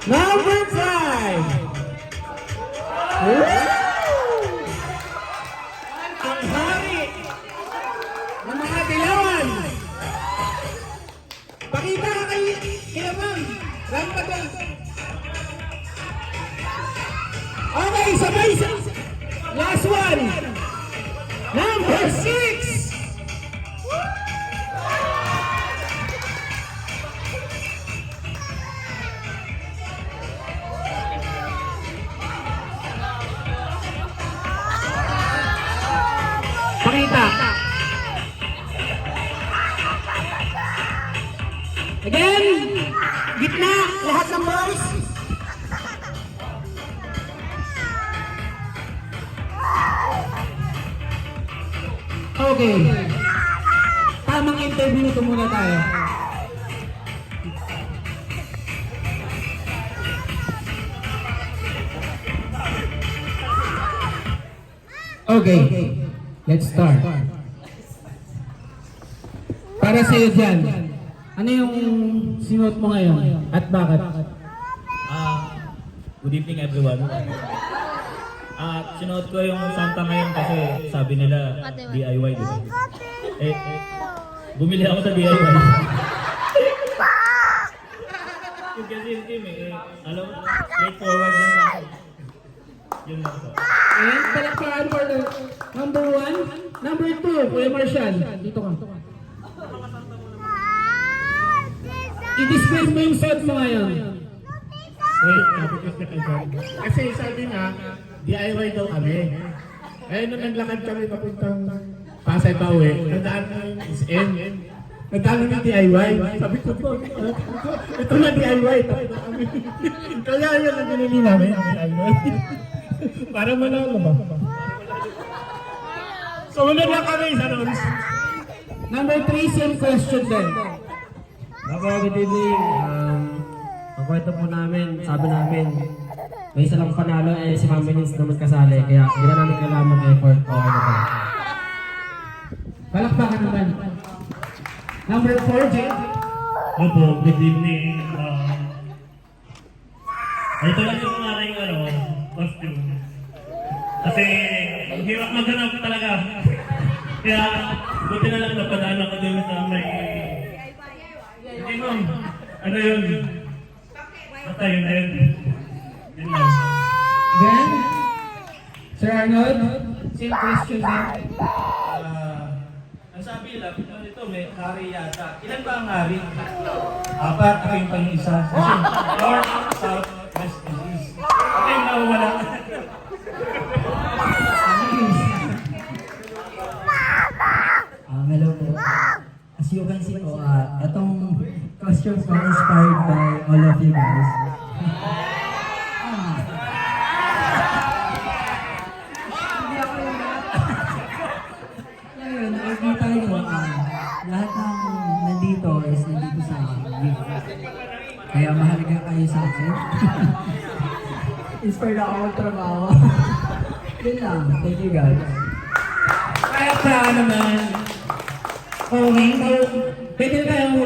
Number 5. Ang hari ng mga dilawan. Pakita ka kay Ma'am. Rampagan. Okay, sabay. Last one. Number 6. Pakita. Again, gitna, lahat ng boys. Okay. Tamang interview ito muna tayo. Okay. Let's start. Para sa iyo dyan, ano yung sinuot mo ngayon at bakit? Good evening everyone. Sinuot ko yung Santa ngayon kasi sabi nila DIY, di ba? Bumili ako sa DIY. Kasi yung team alam mo, straightforward lang ako. Yun lang po. And palakpakan for the number 1, number 2, Kuya Marshall. Dito ka. I-discuss mo yung suot mo ngayon. Kasi sabi nga, DIY daw kami. Eh, nung naglakad kami papuntang Pasay Bawi, nadaan na yung SM. Nadaan na yung DIY. Sabi ko po, ito na DIY. Kaya yun ang binili namin, ang DIY. Para manalo ba? Sumunod lang kami sa Norris. Number 3, same question din. Good evening. Ang kwento po namin, sabi namin, may isa lang panalo si Ma'am Benitez naman kasali, kaya hindi na namin kailangan mag-effort o ano ba. Palakpakan naman. Number 4, Jay. Opo, good evening. Ito lang yung aking costume. Kasi ang hirap maghanap talaga. Kaya buti na lang napadaan ako doon sa may... Hindi ma'am, ano yun? Basta yun na yun. Yun lang. Then, Sir Arnold, same question din. Ang sabi nila, ito may hari yata. Ilan ba ang hari? 4, ako yung pang-isa. Kasi North, South, West, and East. Ako yung nawawala. Hello po. As you can see po, itong costumes are inspired by all of you guys. Ngayon, nakikita nyo, lahat ng nandito is nandito sa akin. Kaya mahalaga kayo sa akin. Inspired ako magtrabaho. Yun lang. Thank you guys. Palakpakan naman. Okay, so, pwede na tayo